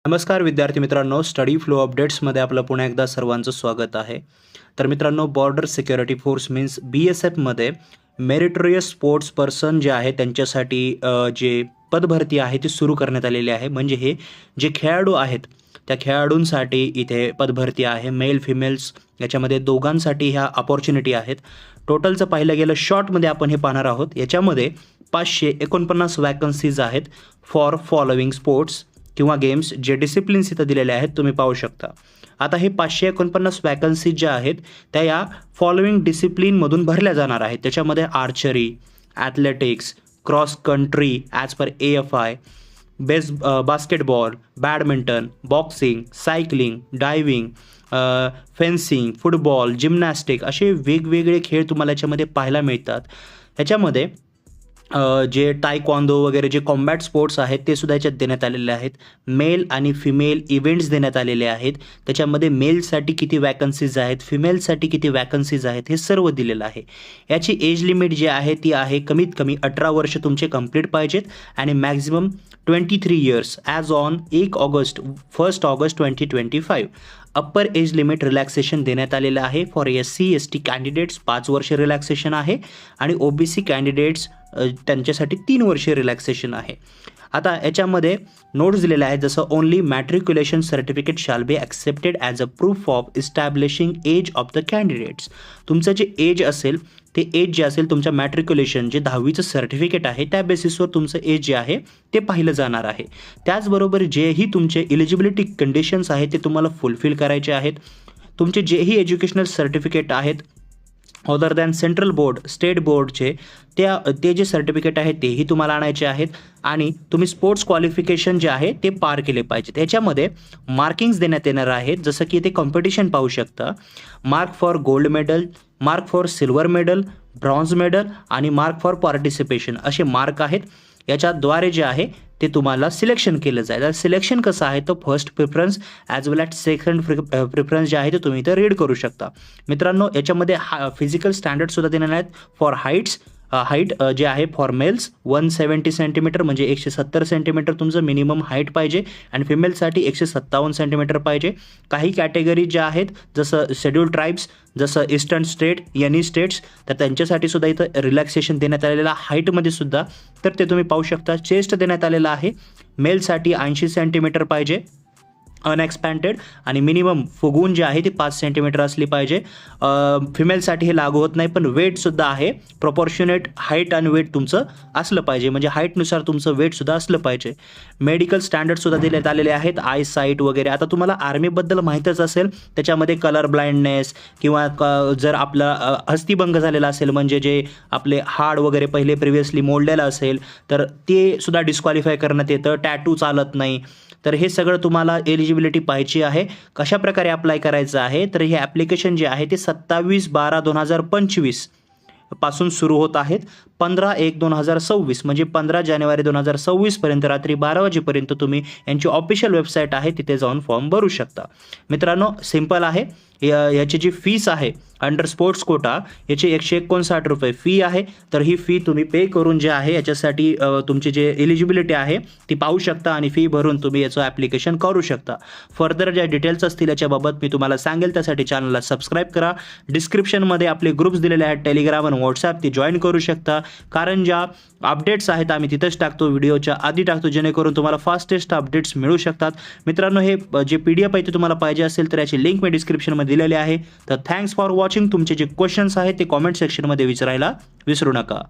नमस्कार विद्यार्थी मित्रांनो, स्टडी फ्लो अपडेट्समध्ये आपलं पुन्हा एकदा सर्वांचं स्वागत आहे. तर मित्रांनो, बॉर्डर सिक्युरिटी फोर्स मीन्स BSFमध्ये मेरिटोरियस स्पोर्ट्स पर्सन जे आहे त्यांच्यासाठी जे पदभरती आहे ती सुरू करण्यात आलेली आहे. म्हणजे हे जे खेळाडू आहेत त्या खेळाडूंसाठी इथे पदभरती आहे. मेल फिमेल्स याच्यामध्ये दोघांसाठी ह्या अपॉर्च्युनिटी आहेत. टोटलचं पाहिलं गेलं शॉर्टमध्ये आपण हे पाहणार आहोत. याच्यामध्ये 549 वॅकन्सीज आहेत फॉर फॉलोविंग स्पोर्ट्स किंवा गेम्स जे डिसिप्लिन्स इथं दिलेले आहेत तुम्ही पाहू शकता. आता हे 549 वॅकन्सीज ज्या आहेत त्या या फॉलोइंग डिसिप्लिनमधून भरल्या जाणार आहेत. त्याच्यामध्ये archery, athletics, cross country as per AFI, basketball, badminton, boxing, cycling, diving, fencing, football, gymnastic असे वेगवेगळे खेळ तुम्हाला याच्यामध्ये पाहायला मिळतात. ह्याच्यामध्ये जे टायक्वांदो वगैरे जे कॉम्बॅट स्पोर्ट्स आहेत ते सुद्धा याच्यात देण्यात आलेले आहेत. मेल आणि फिमेल इव्हेंट्स देण्यात आलेले आहेत. त्याच्यामध्ये मेलसाठी किती वॅकन्सीज आहेत, फिमेलसाठी किती वॅकन्सीज आहेत हे सर्व दिलेलं आहे. याची एज लिमिट जी आहे ती आहे कमीत कमी 18 वर्ष तुमचे कंप्लीट पाहिजेत आणि maximum 23 years as on 1 August 2025. Upper age limit relaxation देण्यात आलेलं आहे. फॉर SC ST कॅन्डिडेट्स 5 वर्ष रिलॅक्सेशन आहे आणि OBC कॅन्डिडेट्स त्यांच्यासाठी 3 वर्ष रिलॅक्सेशन आहे. आता याच्यामध्ये नोट्स दिलेले आहेत जसं only matriculation certificate shall be accepted as a proof of establishing age of the candidates. तुमचं जे एज असेल ते एज जे असेल तुमच्या मॅट्रिक्युलेशन जे 10वीचं सर्टिफिकेट आहे त्या बेसिसवर तुमचं एज जे आहे ते पाहिलं जाणार आहे. त्याचबरोबर जेही तुमचे इलिजिबिलिटी कंडिशन्स आहेत ते तुम्हाला फुलफिल करायचे आहेत. तुमचे जेही एज्युकेशनल सर्टिफिकेट आहेत other than central board, state बोर्डचे ते जे सर्टिफिकेट आहे तेही तुम्हाला आणायचे आहेत आणि तुम्ही स्पोर्ट्स क्वालिफिकेशन जे आहे ते पार केले पाहिजे. त्याच्यामध्ये मार्किंग्स देण्यात येणार आहेत जसं की ते कॉम्पिटिशन पाहू शकता. Mark for gold medal, mark for silver medal, bronze medal आणि मार्क फॉर पार्टिसिपेशन असे मार्क आहेत. याच्याद्वारे जे आहे ते तुम्हाला सिलेक्शन केलं जाईल. सिलेक्शन कसं आहे तर फर्स्ट प्रिफरन्स ॲज वेल ॲज सेकंड प्रिफरन्स जे आहे ते तुम्ही इथं रीड करू शकता. मित्रांनो, याच्यामध्ये फिजिकल स्टँडर्डसुद्धा देणार आहेत. फॉर हाईट जे आहे फॉर मेल्स 170 सेंटीमीटर म्हणजे 170 सेंटीमीटर तुमचं मिनिमम हाईट पाहिजे आणि फिमेलसाठी 157 सेंटीमीटर पाहिजे. काही कॅटेगरी ज्या आहेत जसं शेड्यूल ट्राईब्स, जसं ईस्टर्न स्टेट, एनी स्टेट्स तर त्यांच्यासाठी सुद्धा इथं रिलॅक्सेशन देण्यात आलेलं हाईटमध्ये सुद्धा तर ते तुम्ही पाहू शकता. चेस्ट देण्यात आलेलं आहे. मेलसाठी 80 सेंटीमीटर पाहिजे अनएक्सपॅन्डेड आणि मिनिमम फुगवून जे आहे ती 5 सेंटीमीटर असली पाहिजे. फिमेलसाठी हे लागू होत नाही पण वेटसुद्धा आहे. प्रॉपोर्शनेट हाईट आणि वेट तुमचं असलं पाहिजे म्हणजे हाईटनुसार तुमचं वेटसुद्धा असलं पाहिजे. मेडिकल स्टँडर्डसुद्धा देण्यात आलेले आहेत. आय साईट वगैरे. आता तुम्हाला आर्मीबद्दल माहीतच असेल त्याच्यामध्ये कलर ब्लाइंडनेस किंवा जर आपला अस्थिभंग झालेला असेल म्हणजे जे आपले हाड वगैरे पहिले प्रिव्हियसली मोडलेलं असेल तर ते सुद्धा डिस्क्वालिफाय करण्यात येतं. टॅटू चालत नाही. तर हे सगळं तुम्हाला एलिजिबिलिटी पाहिजे आहे. कशा प्रकारे अप्लाय करायचं आहे तर हे ॲप्लिकेशन जे आहे ते 27/12/2025 पासून सुरू होत आहेत. 15/1/2026 म्हणजे 15 जानेवारी 2026 पर्यंत रात्री 12 वाजेपर्यंत तुम्ही यांची ऑफिशियल वेबसाईट आहे तिथे जाऊन फॉर्म भरू शकता. मित्रांनो, सिम्पल आहे. याची जी फीस आहे अंडर स्पोर्ट्स कोटा याची 159 रुपये फी आहे. तर ही फी तुम्ही पे करून जे आहे याच्यासाठी तुमची जे एलिजिबिलिटी आहे ती पाहू शकता आणि फी भरून तुम्ही याचं ॲप्लिकेशन करू शकता. फर्दर ज्या डिटेल्स असतील याच्याबाबत मी तुम्हाला सांगेल. त्यासाठी चॅनलला सबस्क्राईब करा. डिस्क्रिप्शनमध्ये आपले ग्रुप्स दिलेले आहेत टेलिग्राम आणि व्हॉट्सॲप, ती जॉईन करू शकता. कारण ज्या अपडेट्स आहेत आम्ही तिथंच टाकतो, व्हिडिओच्या आधी टाकतो जेणेकरून तुम्हाला फास्टेस्ट अपडेट्स मिळू शकतात. मित्रांनो, हे जे PDF आहे ते तुम्हाला पाहिजे असेल तर याची लिंक मी डिस्क्रिप्शनमध्ये दिलेली आहे. तर थँक्स फॉर वॉचिंग. तुमचे जे क्वेश्चन्स आहेत ते कॉमेंट सेक्शनमध्ये विचारायला विसरू नका.